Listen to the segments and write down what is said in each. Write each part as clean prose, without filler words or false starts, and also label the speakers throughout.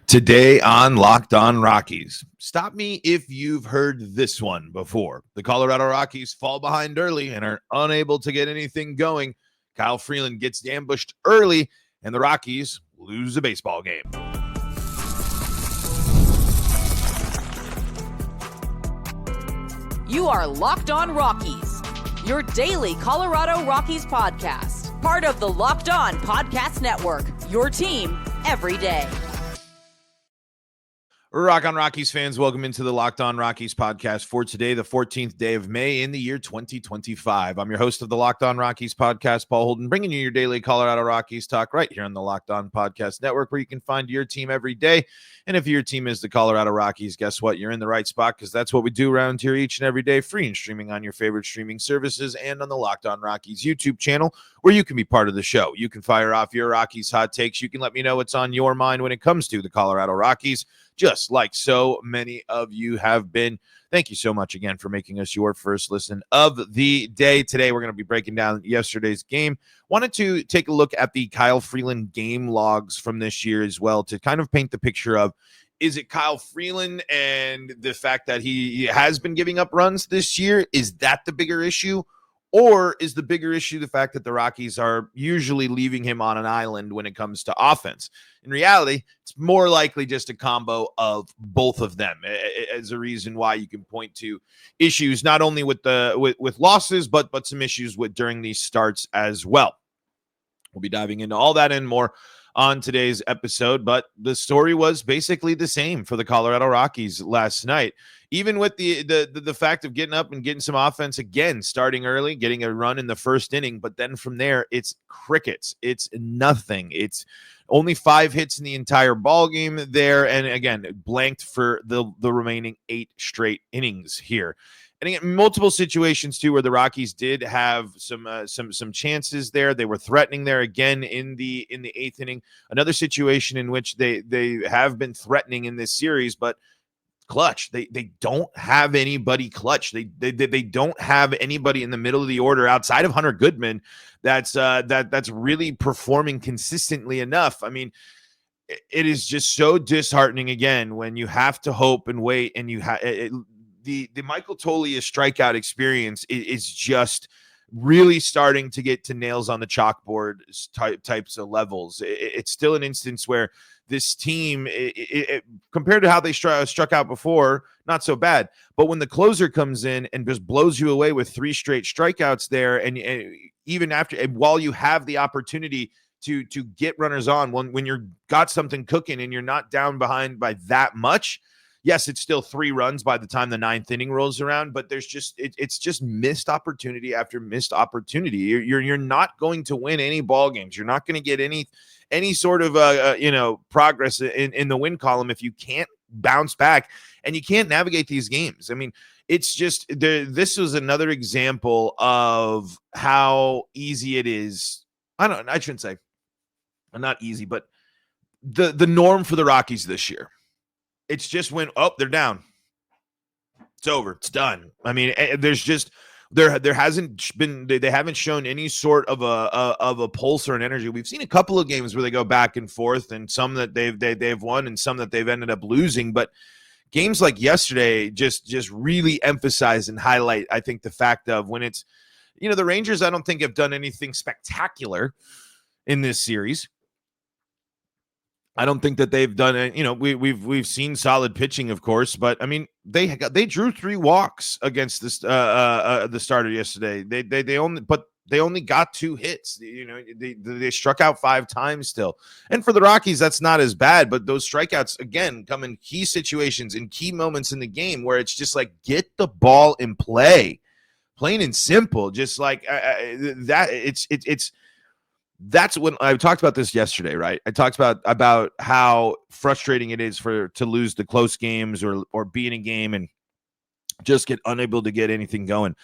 Speaker 1: Today on Locked On Rockies. Stop me if you've heard this one before. The Colorado Rockies fall behind early and are unable to get anything going. Kyle Freeland gets ambushed early, and the Rockies lose a baseball game.
Speaker 2: You are Locked On Rockies, your daily Colorado Rockies podcast. Part of the Locked On Podcast Network, your team every day.
Speaker 1: Rock on Rockies fans, welcome into the Locked On Rockies podcast for today, the 14th day of May in the year 2025. I'm your host of the Locked On Rockies podcast, Paul Holden, bringing you your daily Colorado Rockies talk right here on the Locked On Podcast Network, where you can find your team every day. And if your team is the Colorado Rockies, guess what? You're in the right spot, because that's what we do around here each and every day, free and streaming on your favorite streaming services and on the Locked On Rockies YouTube channel, where you can be part of the show. You can fire off your Rockies hot takes. You can let me know what's on your mind when it comes to the Colorado Rockies, just like so many of you have been. Thank you so much again for making us your first listen of the day. Today, we're going to be breaking down yesterday's game. Wanted to take a look at the Kyle Freeland game logs from this year as well, to kind of paint the picture of, is it Kyle Freeland and the fact that he has been giving up runs this year? Is that the bigger issue? Or is the bigger issue the fact that the Rockies are usually leaving him on an island when it comes to offense? In reality, it's more likely just a combo of both of them as a reason why you can point to issues not only with losses, but some issues with during these starts as well. We'll be diving into all that and more on today's episode, but the story was basically the same for the Colorado Rockies last night. Even with the fact of getting up and getting some offense again, starting early, getting a run in the first inning, but then from there, it's crickets. It's nothing. It's only 5 hits in the entire ball game there, and again, blanked for the remaining 8 straight innings here. And again, multiple situations too where the Rockies did have some chances there. They were threatening there again in the 8th inning. Another situation in which they have been threatening in this series, but clutch. They don't have anybody clutch. They don't have anybody in the middle of the order outside of Hunter Goodman that's really performing consistently enough. I mean, it is just so disheartening again when you have to hope and wait, and you have the Michael Toglia strikeout experience is just really starting to get to nails on the chalkboard types of levels. It's still an instance where this team, compared to how they struck out before, not so bad. But when the closer comes in and just blows you away with 3 straight strikeouts there, and even after, and while you have the opportunity to get runners on, when you're got something cooking and you're not down behind by that much, yes, it's still 3 runs by the time the 9th inning rolls around, but there's just it's just missed opportunity after missed opportunity. You're not going to win any ball games. You're not going to get any sort of progress in the win column if you can't bounce back and you can't navigate these games. I mean, it's just this was another example of how easy it is. I shouldn't say not easy, but the norm for the Rockies this year. It's just when, they're down. It's over. It's done. I mean, there's just there hasn't been, they haven't shown any sort of a pulse or an energy. We've seen a couple of games where they go back and forth, and some that they've won and some that they've ended up losing. But games like yesterday just really emphasize and highlight, I think, the fact of when it's, the Rangers, I don't think have done anything spectacular in this series. I don't think that they've done it. We've seen solid pitching, of course, but I mean, they drew 3 walks against this the starter yesterday. They only got 2 hits. They struck out 5 times still. And for the Rockies, that's not as bad, but those strikeouts again come in key situations, in key moments in the game where it's just like, get the ball in play, plain and simple. Just like that. It's. That's when I talked about this yesterday, right? I talked about how frustrating it is to lose the close games or be in a game and just get unable to get anything going.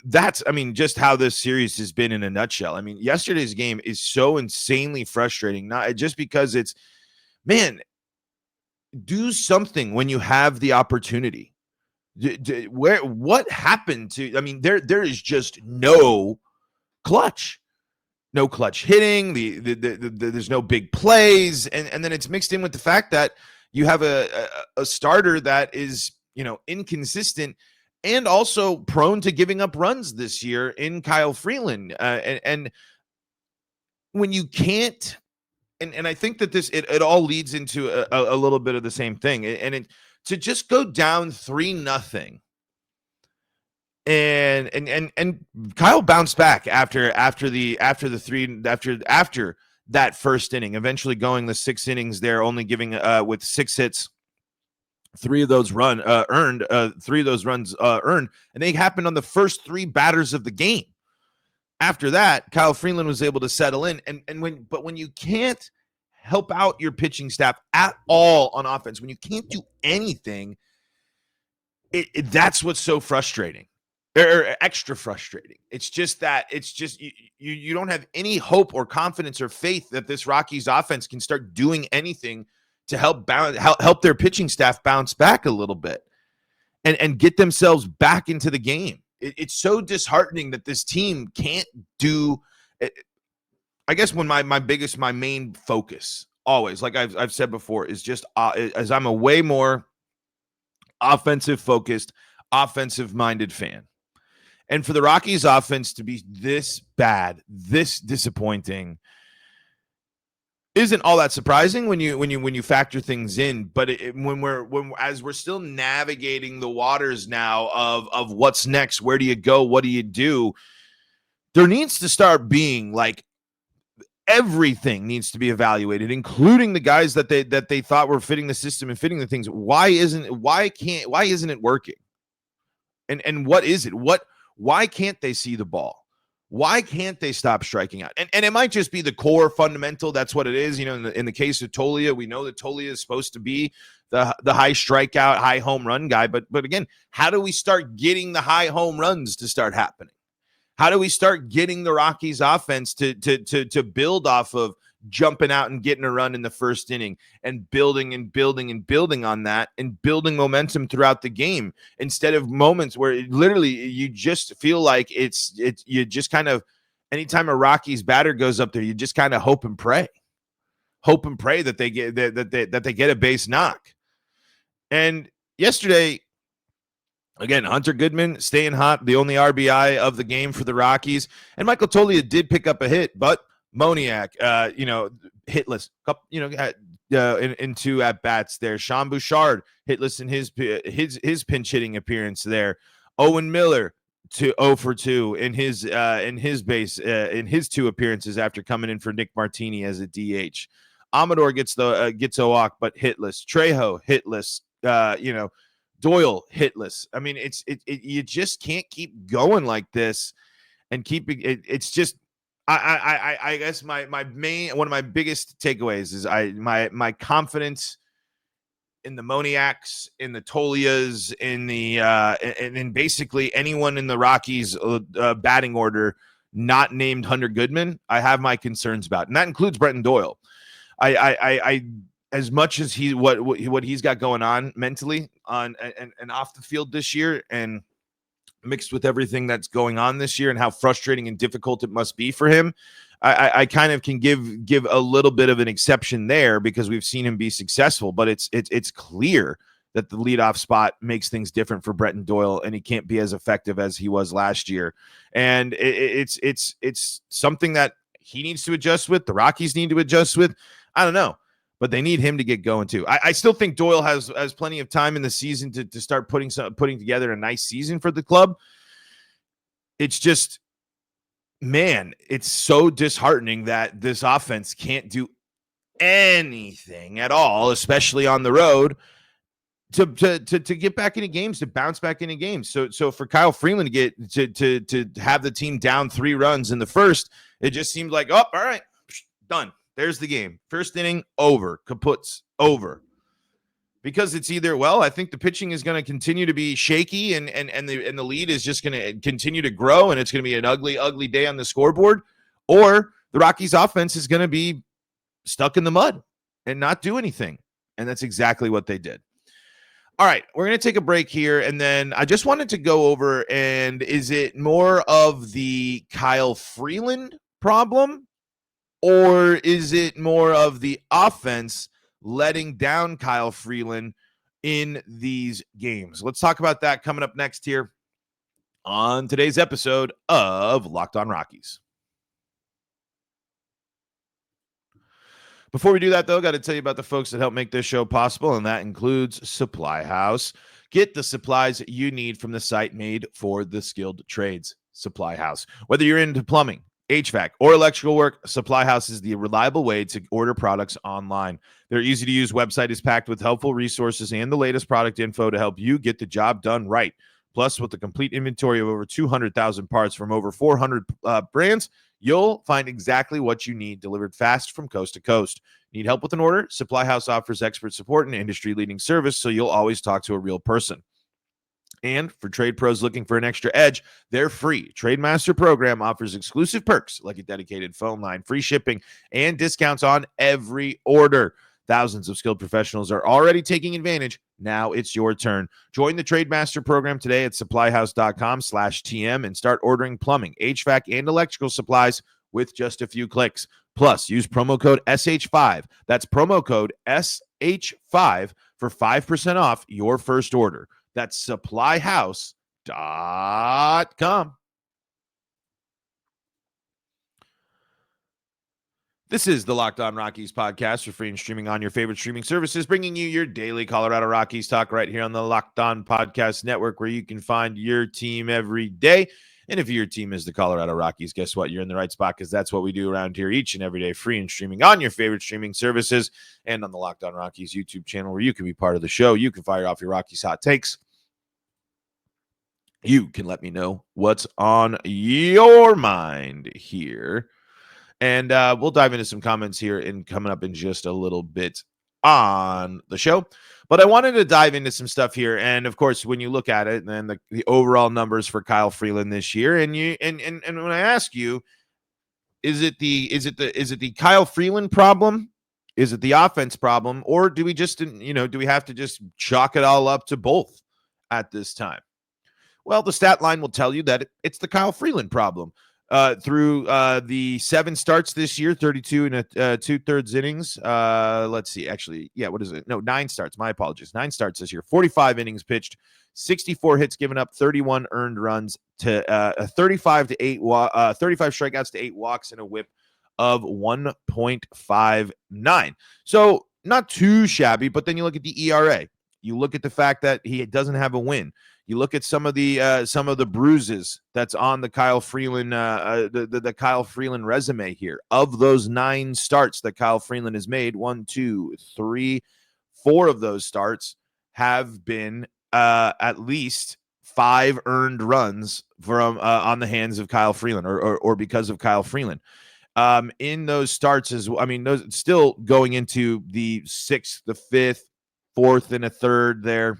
Speaker 1: That's, just how this series has been in a nutshell. I mean, yesterday's game is so insanely frustrating, not just because it's, man, do something when you have the opportunity. What happened to, there is just no clutch. No clutch hitting, there's no big plays, and then it's mixed in with the fact that You have a starter that is, inconsistent and also prone to giving up runs this year in Kyle Freeland. And when you can't, and I think that this, it all leads into a little bit of the same thing. And to just go down 3-0. And Kyle bounced back after that first inning, eventually going the 6 innings there, only giving with 6 hits, 3 of those runs earned, and they happened on the first 3 batters of the game. After that, Kyle Freeland was able to settle in, but when you can't help out your pitching staff at all on offense, when you can't do anything, that's what's so frustrating. Or extra frustrating. It's just you don't have any hope or confidence or faith that this Rockies offense can start doing anything to help their pitching staff bounce back a little bit and get themselves back into the game. It's so disheartening that this team can't do it. I guess when my main focus always, like I've said before, is just as I'm a way more offensive focused, offensive minded fan. And for the Rockies offense to be this bad, this disappointing, isn't all that surprising when you factor things in. But as we're still navigating the waters now of what's next, where do you go, what do you do? There needs to start being like everything needs to be evaluated, including the guys that they thought were fitting the system and fitting the things. Why isn't it working? And what is it? Why can't they see the ball? Why can't they stop striking out? And it might just be the core fundamental. That's what it is. In the case of Tolia, we know that Tolia is supposed to be the high strikeout, high home run guy. But again, how do we start getting the high home runs to start happening? How do we start getting the Rockies offense to build off of jumping out and getting a run in the first inning and building on that and building momentum throughout the game, instead of moments where literally you just feel like you just kind of, anytime a Rockies batter goes up there, you just kind of hope and pray that they get that they get a base knock. And yesterday, again, Hunter Goodman staying hot, the only RBI of the game for the Rockies, and Michael Tolia did pick up a hit, but Moniak, hitless, in 2 at bats there. Sean Bouchard hitless in his pinch hitting appearance there. Owen Miller 0 for 2 in his 2 appearances after coming in for Nick Martini as a DH. Amador gets a walk but hitless. Trejo hitless. Doyle hitless. I mean, you just can't keep going like this and keeping it. It's just. I guess one of my biggest takeaways is my confidence in the Moniacs, in the Tolias, in the and in basically anyone in the Rockies batting order not named Hunter Goodman, I have my concerns about, and that includes Brenton Doyle. I as much as what he's got going on mentally on and off the field this year, and mixed with everything that's going on this year and how frustrating and difficult it must be for him, I kind of can give a little bit of an exception there because we've seen him be successful, but it's clear that the leadoff spot makes things different for Brenton Doyle, and he can't be as effective as he was last year. And it's something that he needs to adjust with. The Rockies need to adjust with. I don't know, but they need him to get going too. I still think Doyle has plenty of time in the season to start putting together a nice season for the club. It's just, man, it's so disheartening that this offense can't do anything at all, especially on the road, to get back into games, to bounce back into games. So for Kyle Freeland to have the team down 3 runs in the first, it just seemed like, oh, all right, done. There's the game. First inning, over. Kaputs, over. Because it's either, well, I think the pitching is going to continue to be shaky and the lead is just going to continue to grow and it's going to be an ugly, ugly day on the scoreboard, or the Rockies offense is going to be stuck in the mud and not do anything. And that's exactly what they did. All right, we're going to take a break here, and then I just wanted to go over, and is it more of the Kyle Freeland problem, or is it more of the offense letting down Kyle Freeland in these games. Let's talk about that coming up next here on today's episode of Locked On Rockies. Before we do that, though, got to tell you about the folks that help make this show possible, and that includes Supply House. Get the supplies you need from the site made for the skilled trades, Supply House. Whether you're into plumbing, HVAC, or electrical work, Supply House is the reliable way to order products online. Their easy-to-use website is packed with helpful resources and the latest product info to help you get the job done right. Plus, with a complete inventory of over 200,000 parts from over 400 brands, you'll find exactly what you need delivered fast from coast to coast. Need help with an order? Supply House offers expert support and industry-leading service, so you'll always talk to a real person. And for trade pros looking for an extra edge, their free TradeMaster program offers exclusive perks like a dedicated phone line, free shipping, and discounts on every order. Thousands of skilled professionals are already taking advantage. Now it's your turn. Join the TradeMaster program today at supplyhouse.com/TM and start ordering plumbing, HVAC, and electrical supplies with just a few clicks. Plus, use promo code SH5. That's promo code SH5 for 5% off your first order. That's supplyhouse.com. This is the Locked On Rockies podcast for free and streaming on your favorite streaming services, bringing you your daily Colorado Rockies talk right here on the Locked On Podcast Network, where you can find your team every day. And if your team is the Colorado Rockies, guess what? You're in the right spot, because that's what we do around here each and every day, free and streaming on your favorite streaming services and on the Locked On Rockies YouTube channel, where you can be part of the show. You can fire off your Rockies hot takes. You can let me know what's on your mind here. And we'll dive into some comments here and coming up in just a little bit on the show. But I wanted to dive into some stuff here. And of course, when you look at it, and then the overall numbers for Kyle Freeland this year, and when I ask you, is it the Kyle Freeland problem? Is it the offense problem? Or do we just, do we have to just chalk it all up to both at this time? Well, the stat line will tell you that it's the Kyle Freeland problem. Through the 7 starts this year, 32 and 2/3 innings. Let's see. Actually, what is it? No, 9 starts. My apologies. 9 starts this year. 45 innings pitched, 64 hits given up, 31 earned runs to 35 strikeouts to 8 walks and a WHIP of 1.59. So not too shabby. But then you look at the ERA. You look at the fact that he doesn't have a win. You look at some of the bruises that's on the Kyle Freeland the Kyle Freeland resume here. Of those 9 starts that Kyle Freeland has made, 1, 2, 3, 4 of those starts have been at least 5 earned runs from on the hands of Kyle Freeland or because of Kyle Freeland. In those starts, those still going into the 6th, the 5th, 4th, and a 3rd there.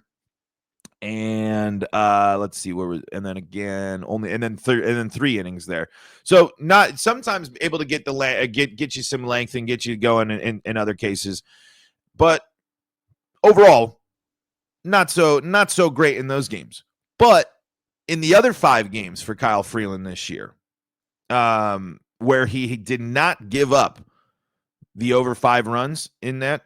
Speaker 1: And let's see where and then again and then 3 innings there. So not sometimes able to get get you some length and get you going in other cases, but overall not so great in those games. But in the other 5 games for Kyle Freeland this year, where he did not give up the over 5 runs in that,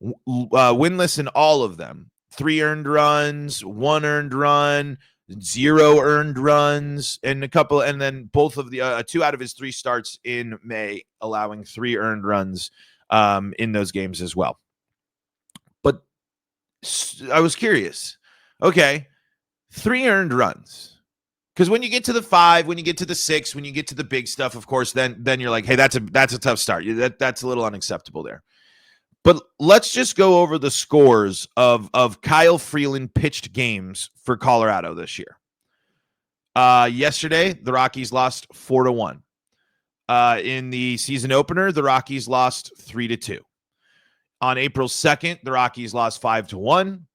Speaker 1: winless in all of them. 3 earned runs, 1 earned run, 0 earned runs, and then both of the 2 out of his 3 starts in May, allowing 3 earned runs in those games as well. But I was curious. Okay, 3 earned runs. Because when you get to the 5, when you get to the 6, when you get to the big stuff, of course, then you're like, hey, that's a tough start. That's a little unacceptable there. But let's just go over the scores of Kyle Freeland pitched games for Colorado this year. Yesterday, the Rockies lost 4-1. In the season opener, the Rockies lost 3-2. On April 2nd, the Rockies lost 5-1.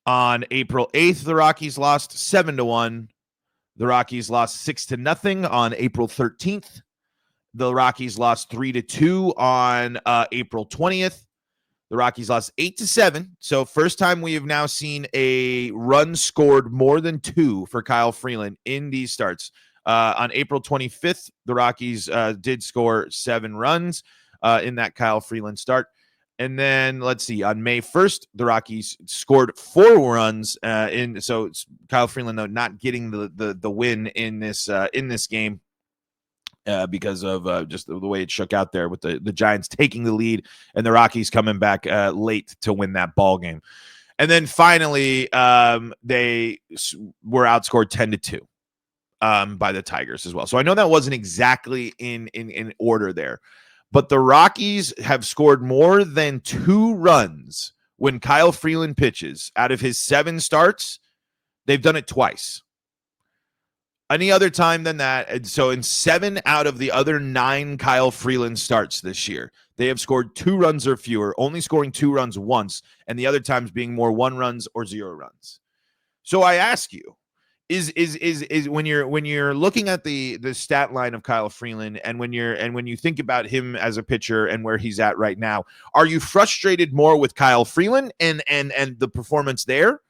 Speaker 1: On April 8th, the Rockies lost 7-1. The Rockies lost 6-0 on April 13th. The Rockies lost 3-2 on April 20th. The Rockies lost 8-7. So first time we have now seen a run scored more than 2 for Kyle Freeland in these starts. On April 25th, the Rockies did score 7 runs in that Kyle Freeland start. And then let's see, on May 1st, the Rockies scored 4 runs so it's Kyle Freeland, though, not getting the win in this game because of just the way it shook out there with the Giants taking the lead and the Rockies coming back late to win that ball game. And then finally, they were outscored 10-2 by the Tigers as well. So I know that wasn't exactly in order there, but the Rockies have scored more than 2 runs when Kyle Freeland pitches. Out of his 7 starts, they've done it twice. Any other time than that, and so in 7 out of the other 9 Kyle Freeland starts this year, they have scored 2 runs or fewer, only scoring 2 runs once, and the other times being more 1 runs or 0 runs. So I ask you, is when you're looking at the stat line of Kyle Freeland, and when you think about him as a pitcher and where he's at right now, are you frustrated more with Kyle Freeland and the performance there,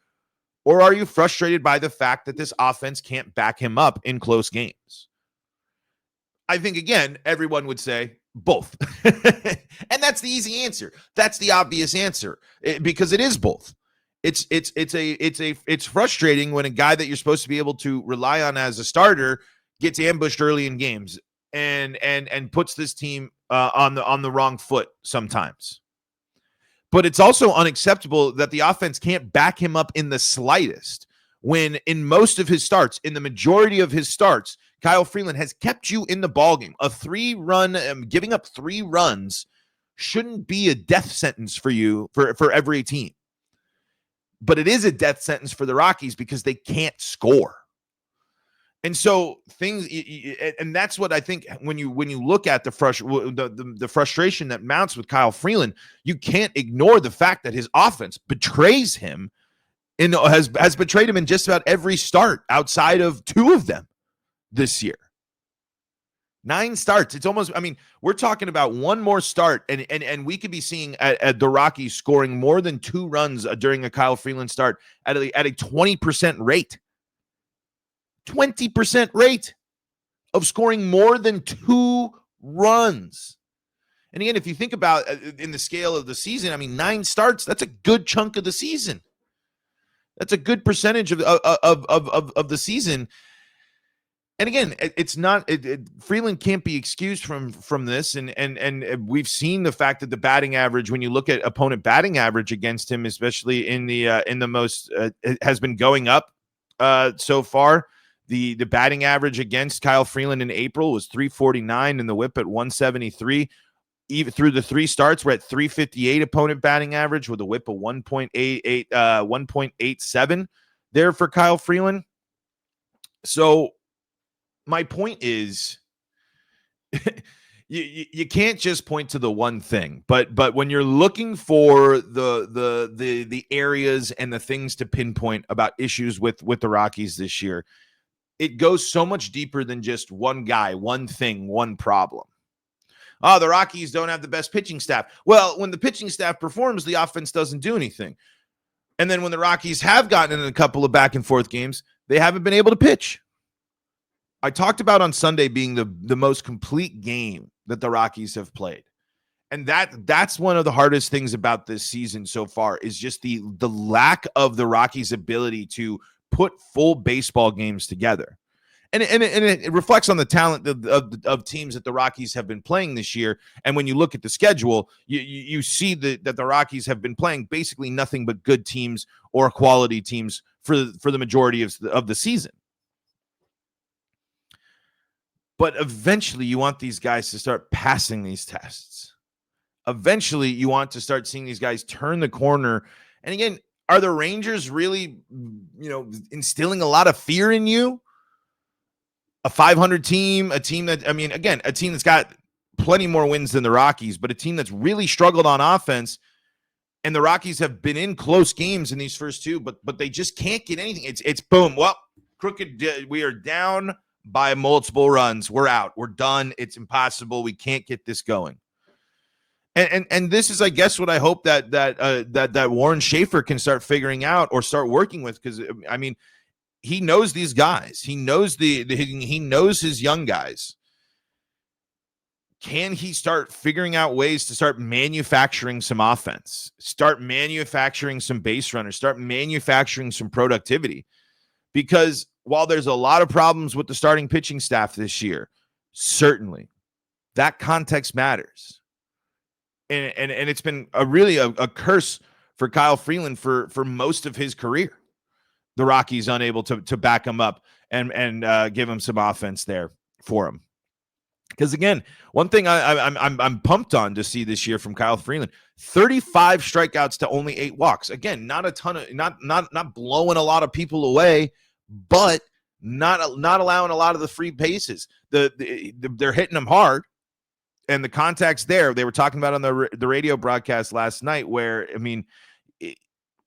Speaker 1: or are you frustrated by the fact that this offense can't back him up in close games? I think, again, everyone would say both. And that's the easy answer. That's the obvious answer, because it is both. It's frustrating when a guy that you're supposed to be able to rely on as a starter gets ambushed early in games and puts this team on the wrong foot sometimes. But it's also unacceptable that the offense can't back him up in the slightest when in most of his starts, in the majority of his starts, Kyle Freeland has kept you in the ballgame. A 3-run, giving up 3 runs shouldn't be a death sentence for you for every team. But it is a death sentence for the Rockies because they can't score. And so and that's what I think when you look at the frustration that mounts with Kyle Freeland, you can't ignore the fact that his offense betrays him and has betrayed him in just about every start outside of 2 of them this year. 9 starts. It's almost, we're talking about 1 more start, and we could be seeing at the Rockies scoring more than 2 runs during a Kyle Freeland start at a 20% rate. 20% rate of scoring more than 2 runs. And again, if you think about in the scale of the season, 9 starts, that's a good chunk of the season. That's a good percentage of the season. And again, it's not Freeland can't be excused from this, and we've seen the fact that the batting average, when you look at opponent batting average against him, especially in the most, it has been going up so far. The batting average against Kyle Freeland in April was 349, and the whip at 173. Even through the 3 starts, we're at 358 opponent batting average with a whip of 1.87 there for Kyle Freeland. So my point is, you can't just point to the one thing, but when you're looking for the areas and the things to pinpoint about issues with the Rockies this year, it goes so much deeper than just one guy, one thing, one problem. Oh, the Rockies don't have the best pitching staff. Well, when the pitching staff performs, the offense doesn't do anything. And then when the Rockies have gotten in a couple of back and forth games, they haven't been able to pitch. I talked about on Sunday being the most complete game that the Rockies have played. And that's one of the hardest things about this season so far, is just the lack of the Rockies' ability to put full baseball games together. And it reflects on the talent of teams that the Rockies have been playing this year. And when you look at the schedule, you see that the Rockies have been playing basically nothing but good teams or quality teams for the majority of the season. But eventually you want these guys to start passing these tests. Eventually you want to start seeing these guys turn the corner. And again, are the Rangers really, instilling a lot of fear in you? A 500 team, a team that, a team that's got plenty more wins than the Rockies, but a team that's really struggled on offense. And the Rockies have been in close games in these first 2, but they just can't get anything. It's boom. Well, we are down by multiple runs. We're out. We're done. It's impossible. We can't get this going. And this is, I guess, what I hope that Warren Schaefer can start figuring out or start working with, because he knows these guys. He knows he knows his young guys. can he start figuring out ways to start manufacturing some offense, start manufacturing some base runners, start manufacturing some productivity? Because while there's a lot of problems with the starting pitching staff this year, certainly that context matters. And it's been a curse for Kyle Freeland for most of his career. The Rockies unable to back him up and give him some offense there for him. Because again, one thing I'm pumped on to see this year from Kyle Freeland: 35 strikeouts to only 8 walks. Again, not a ton of not blowing a lot of people away, but not allowing a lot of the free bases. They're hitting them hard, and the contact's there. They were talking about on the radio broadcast last night, where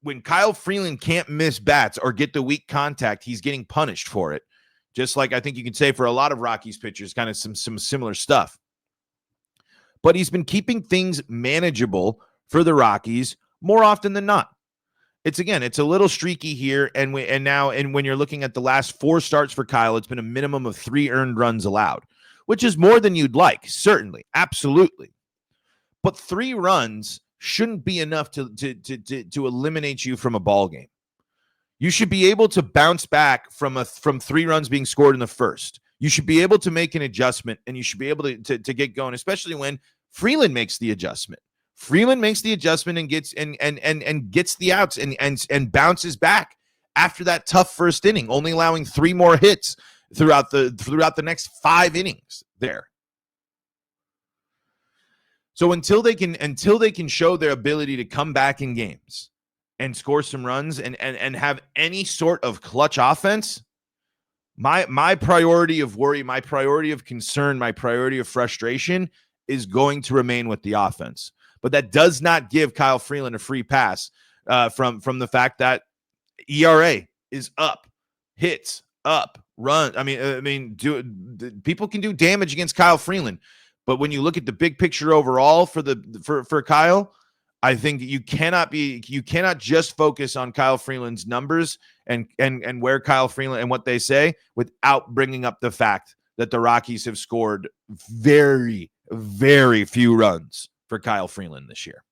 Speaker 1: when Kyle Freeland can't miss bats or get the weak contact, he's getting punished for it. Just like I think you can say for a lot of Rockies pitchers, kind of some similar stuff. But he's been keeping things manageable for the Rockies more often than not. It's a little streaky here, and when you're looking at the last 4 starts for Kyle, it's been a minimum of 3 earned runs allowed, which is more than you'd like, certainly, absolutely. But 3 runs shouldn't be enough to eliminate you from a ball game. You should be able to bounce back from 3 runs being scored in the first. You should be able to make an adjustment, and you should be able to get going, especially when Freeland makes the adjustment. Freeland makes the adjustment and gets gets the outs and bounces back after that tough first inning, only allowing 3 more hits throughout the next 5 innings there. So until they can show their ability to come back in games and score some runs and have any sort of clutch offense, my priority of worry, my priority of concern, my priority of frustration is going to remain with the offense. But that does not give Kyle Freeland a free pass from the fact that ERA is up, hits up, run. People can do damage against Kyle Freeland, but when you look at the big picture overall for Kyle, I think that you cannot just focus on Kyle Freeland's numbers and where Kyle Freeland and what they say without bringing up the fact that the Rockies have scored very, very few runs for Kyle Freeland this year.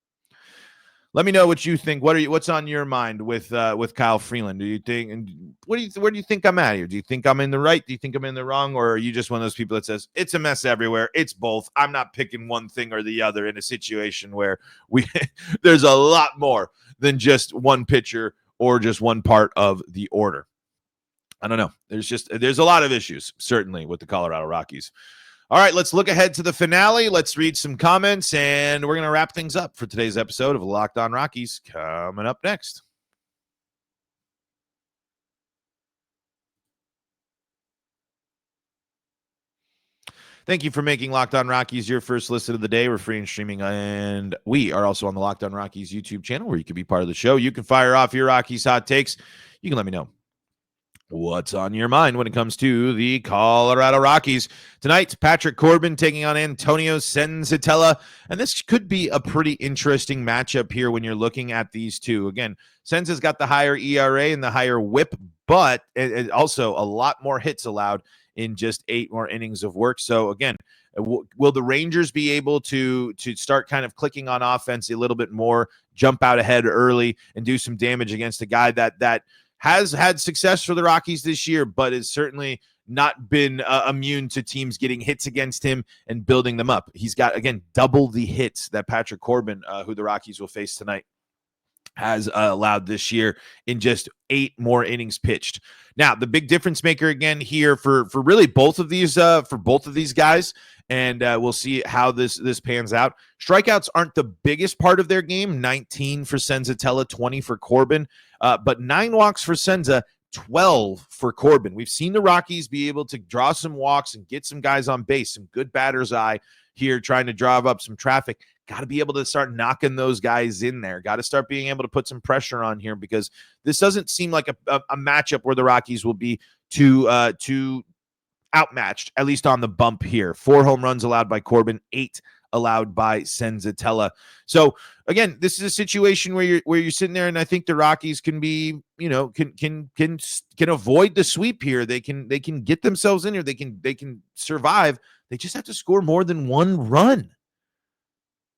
Speaker 1: Let me know what you think. What's on your mind with Kyle Freeland? Do you think, and where do you think I'm at here? Do you think I'm in the right? Do you think I'm in the wrong? Or are you just one of those people that says it's a mess everywhere? It's both. I'm not picking one thing or the other in a situation where there's a lot more than just one pitcher or just one part of the order. I don't know. There's a lot of issues, certainly, with the Colorado Rockies. All right, let's look ahead to the finale. Let's read some comments, and we're going to wrap things up for today's episode of Locked On Rockies. Coming up next. Thank you for making Locked On Rockies your first listen of the day. We're free and streaming, and we are also on the Locked On Rockies YouTube channel where you can be part of the show. You can fire off your Rockies hot takes. You can let me know what's on your mind when it comes to the Colorado Rockies. Tonight, Patrick Corbin taking on Antonio Senzatella, and this could be a pretty interesting matchup here when you're looking at these two. Again, Senza's got the higher ERA and the higher whip, but it also a lot more hits allowed in just 8 more innings of work. So again, will the Rangers be able to start kind of clicking on offense a little bit more, jump out ahead early, and do some damage against a guy that has had success for the Rockies this year, but has certainly not been immune to teams getting hits against him and building them up. He's got, again, double the hits that Patrick Corbin, who the Rockies will face tonight, has allowed this year in just 8 more innings pitched. Now, the big difference maker again here for really both of these guys, and we'll see how this pans out. Strikeouts aren't the biggest part of their game. 19 for Senzatella, 20 for Corbin, but 9 walks for Senza, 12 for Corbin. We've seen the Rockies be able to draw some walks and get some guys on base, some good batter's eye here, trying to drive up some traffic. Got to be able to start knocking those guys in there. Got to start being able to put some pressure on here, because this doesn't seem like a matchup where the Rockies will be too outmatched, at least on the bump here. 4 home runs allowed by Corbin, 8 allowed by Senzatella. So again, this is a situation where you're sitting there, and I think the Rockies can be, can avoid the sweep here. They can get themselves in here. They can survive. They just have to score more than one run.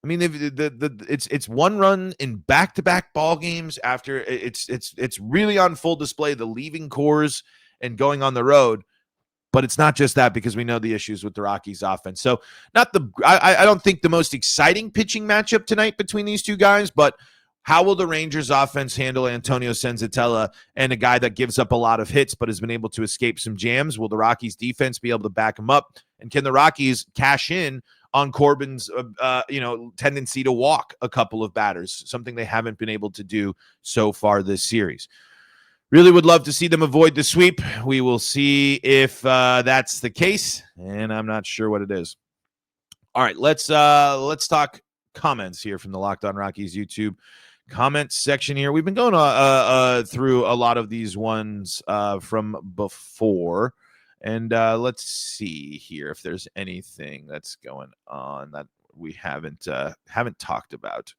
Speaker 1: I mean, it's one run in back-to-back ball games after it's really on full display, the leaving cores and going on the road. But it's not just that, because we know the issues with the Rockies offense. So I don't think the most exciting pitching matchup tonight between these two guys, but how will the Rangers offense handle Antonio Senzatella and a guy that gives up a lot of hits but has been able to escape some jams? Will the Rockies defense be able to back him up? And can the Rockies cash in on Corbin's tendency to walk a couple of batters, something they haven't been able to do so far this series? Really would love to see them avoid the sweep. We will see if that's the case, and I'm not sure what it is. All right, let's talk comments here from the Locked On Rockies YouTube comments section here. We've been going through a lot of these ones from before, and let's see here if there's anything that's going on that we haven't talked about.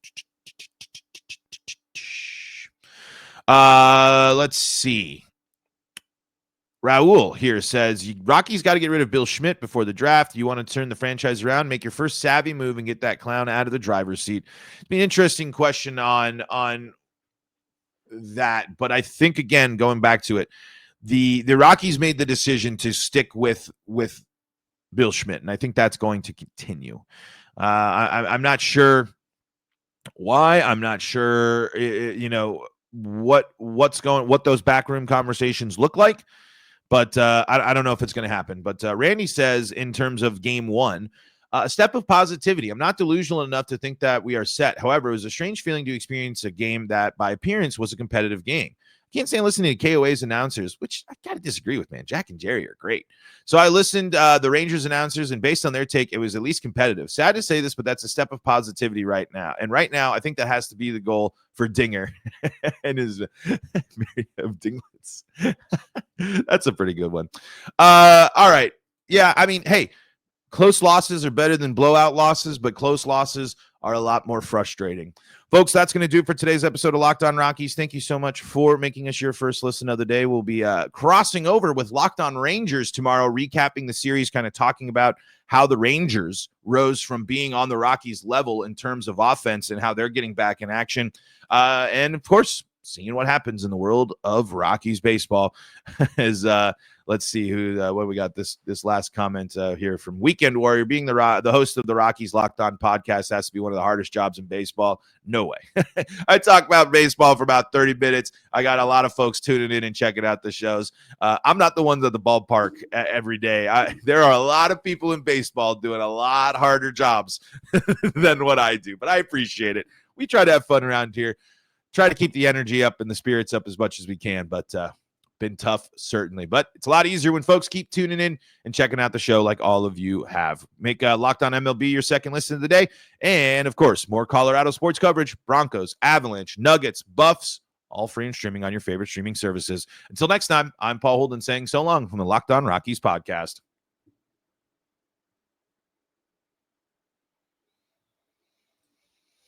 Speaker 1: Let's see. Raul here says, Rockies got to get rid of Bill Schmidt before the draft. You want to turn the franchise around, make your first savvy move, and get that clown out of the driver's seat. It'd be an interesting question on that. But I think, again, going back to it, the Rockies made the decision to stick with Bill Schmidt, and I think that's going to continue. I'm not sure why. I'm not sure, what those backroom conversations look like. But I don't know if it's going to happen. But Randy says, in terms of game one, a step of positivity. I'm not delusional enough to think that we are set. However, it was a strange feeling to experience a game that, by appearance, was a competitive game. I can't stand listening to KOA's announcers, which I got to disagree with, man. Jack and Jerry are great. So I listened the Rangers announcers, and based on their take, it was at least competitive. Sad to say this, but that's a step of positivity right now. And right now, I think that has to be the goal for Dinger and his Mary of Dinglets. That's a pretty good one. All right. Yeah, I mean, hey, close losses are better than blowout losses, but close losses are a lot more frustrating. Folks, that's going to do it for today's episode of Locked On Rockies. Thank you so much for making us your first listen of the day. We'll be crossing over with Locked On Rangers tomorrow, recapping the series, kind of talking about how the Rangers rose from being on the Rockies level in terms of offense and how they're getting back in action. And, of course, seeing what happens in the world of Rockies baseball. As let's see what we got. This last comment here from Weekend Warrior. Being the host of the Rockies Locked On podcast has to be one of the hardest jobs in baseball. No way. I talk about baseball for about 30 minutes. I got a lot of folks tuning in and checking out the shows. I'm not the ones at the ballpark every day. There are a lot of people in baseball doing a lot harder jobs than what I do, but I appreciate it. We try to have fun around here. Try to keep the energy up and the spirits up as much as we can, but been tough, certainly. But it's a lot easier when folks keep tuning in and checking out the show like all of you have. Make Locked On MLB your second listen of the day. And, of course, more Colorado sports coverage, Broncos, Avalanche, Nuggets, Buffs, all free and streaming on your favorite streaming services. Until next time, I'm Paul Holden saying so long from the Locked On Rockies podcast.